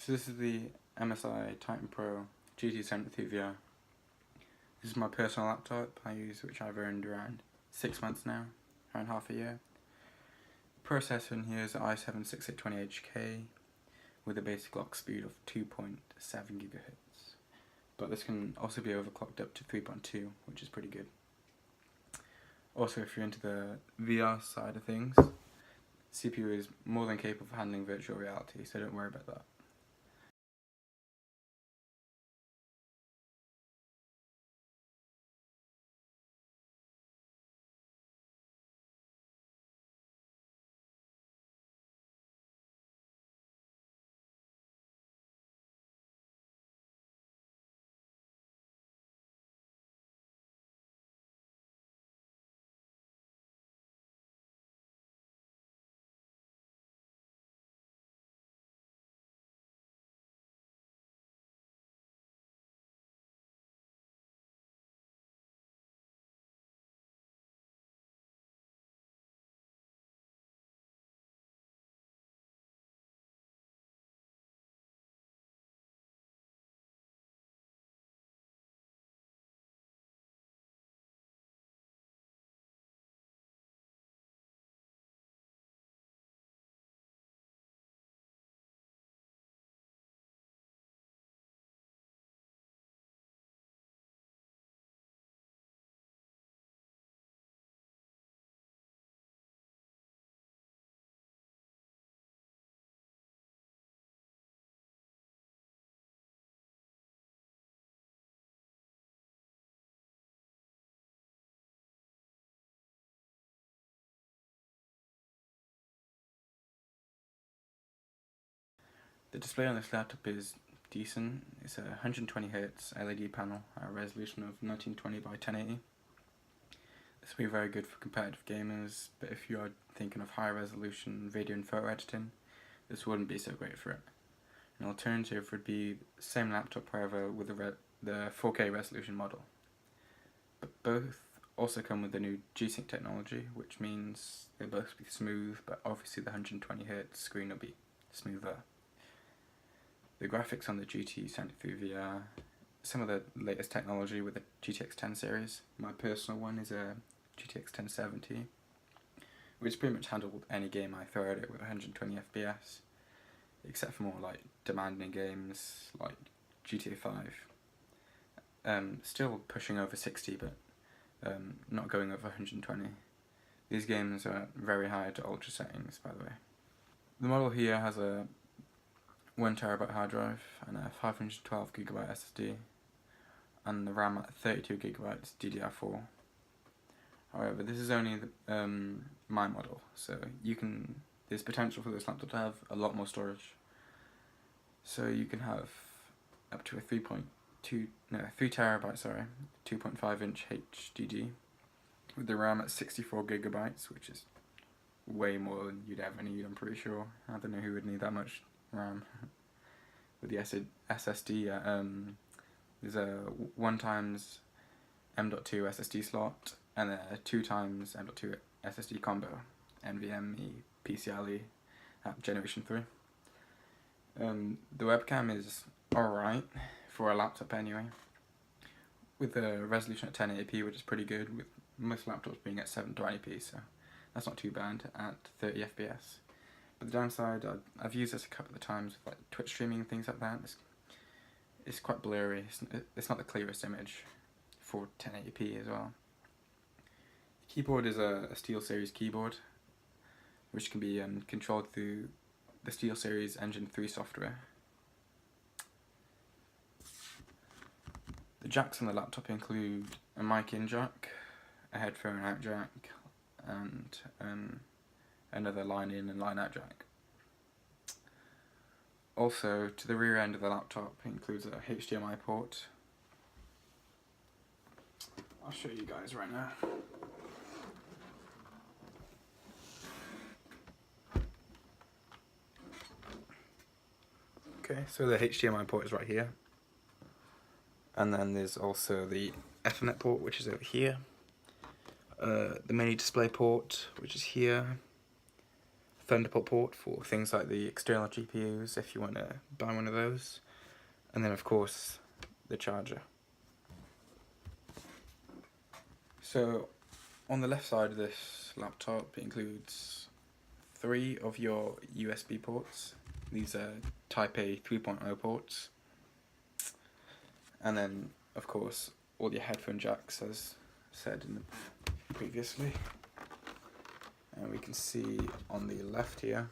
So this is the MSI Titan Pro GT73VR. This is my personal laptop I use, which I've owned around 6 months now, around half a year. Processor in here is an i7-6820HK with a basic clock speed of 2.7 GHz. But this can also be overclocked up to 3.2, which is pretty good. Also, if you're into the VR side of things, CPU is more than capable of handling virtual reality, so don't worry about that. The display on this laptop is decent. It's a 120Hz LED panel at a resolution of 1920 by 1080. This will be very good for competitive gamers, but if you are thinking of high resolution video and photo editing, this wouldn't be so great for it. An alternative would be the same laptop, however, with the 4K resolution model. But both also come with the new G-Sync technology, which means they'll both be smooth, but obviously the 120Hz screen will be smoother. The graphics on the GT73VR, some of the latest technology with the GTX 10 series. My personal one is a GTX 1070, which pretty much handled any game I throw at it with 120 FPS, except for more like demanding games like GTA 5. Still pushing over 60, but not going over 120. These games are very high to ultra settings, by the way. The model here has a 1TB hard drive and a 512GB SSD, and the RAM at 32GB DDR4. However, this is only my model, so there's potential for this laptop to have a lot more storage. So you can have up to a 3TB, 2.5-inch HDD with the RAM at 64GB, which is way more than you'd ever need, I'm pretty sure. I don't know who would need that much RAM. With the SSD, there's a 1x M.2 SSD slot and a 2x M.2 SSD combo, NVMe PCIe at Generation 3. The webcam is alright for a laptop anyway, with a resolution at 1080p, which is pretty good, with most laptops being at 720p, so that's not too bad at 30 FPS. But the downside, I've used this a couple of times with like Twitch streaming and things like that. It's quite blurry. It's not the clearest image for 1080p as well. The keyboard is a SteelSeries keyboard, which can be controlled through the SteelSeries Engine 3 software. The jacks on the laptop include a mic in jack, a headphone out jack, and another line in and line out jack. Also, to the rear end of the laptop includes a HDMI port. I'll show you guys right now. Okay, so the HDMI port is right here. And then there's also the Ethernet port, which is over here. The mini display port, which is here. Thunderbolt port for things like the external GPUs if you want to buy one of those, and then of course the charger. So on the left side of this laptop it includes 3 of your USB ports. These are Type A 3.0 ports, and then of course all your headphone jacks as said in the previously. And we can see on the left here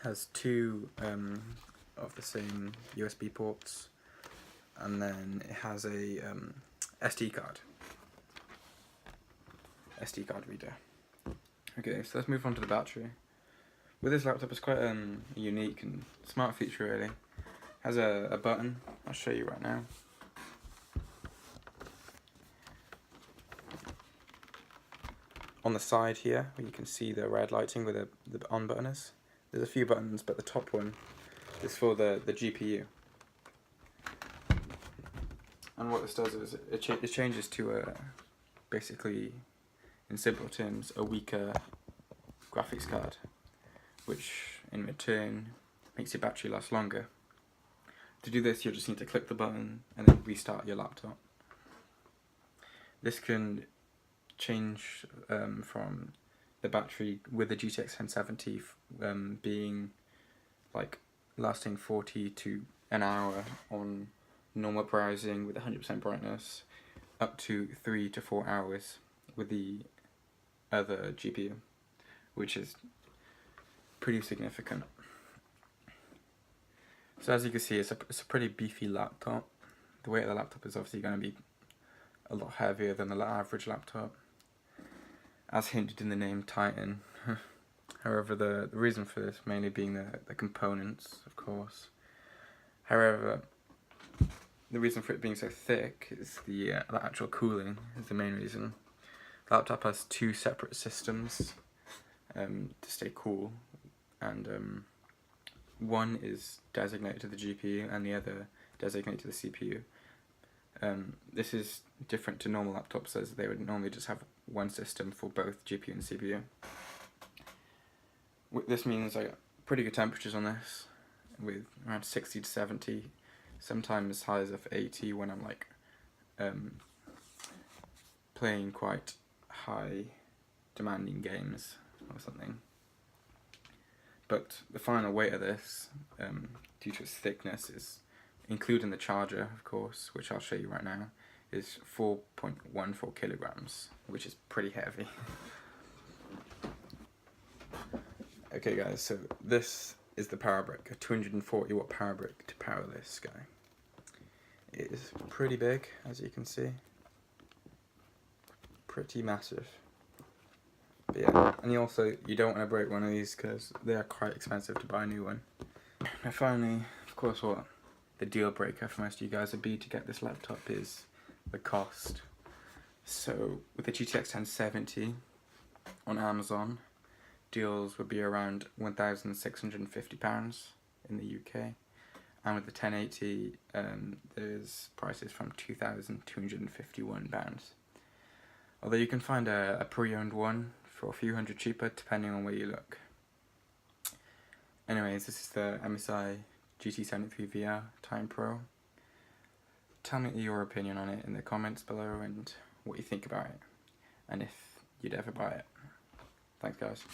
has 2 of the same USB ports, and then it has a SD card reader. Okay, so let's move on to the battery. With this laptop, it's quite a unique and smart feature really. It has a button, I'll show you right now. On the side here, where you can see the red lighting where the on button is, there's a few buttons, but the top one is for the GPU. And what this does is it changes to basically, in simple terms, a weaker graphics card, which in return makes your battery last longer. To do this, you'll just need to click the button and then restart your laptop. This can change from the battery with the GTX 1070 being like lasting 40 to an hour on normal browsing with 100% brightness, up to 3 to 4 hours with the other GPU, which is pretty significant. So as you can see, it's a pretty beefy laptop. The weight of the laptop is obviously going to be a lot heavier than the average laptop, as hinted in the name Titan. However, the reason for this mainly being the components, of course. However, the reason for it being so thick is the actual cooling is the main reason. The laptop has 2 separate systems to stay cool, and one is designated to the GPU and the other designated to the CPU. This is different to normal laptops, as they would normally just have one system for both GPU and CPU. This means I got pretty good temperatures on this, with around 60 to 70, sometimes as high as 80 when I'm like playing quite high demanding games or something. But the final weight of this, due to its thickness, is, including the charger of course, which I'll show you right now, is 4.14 kilograms, which is pretty heavy. Okay guys, so this is the power brick, a 240 watt power brick to power this guy. It is pretty big, as you can see. Pretty massive. But yeah, and you don't want to break one of these because they are quite expensive to buy a new one. And finally, of course, what the deal breaker for most of you guys would be to get this laptop is the cost. So with the GTX 1070 on Amazon, deals would be around £1,650 in the UK, and with the 1080 there's prices from £2,251. Although you can find a pre-owned one for a few hundred cheaper depending on where you look. Anyways, this is the MSI GT73VR Time Pro. Tell me your opinion on it in the comments below and what you think about it, and if you'd ever buy it. Thanks guys.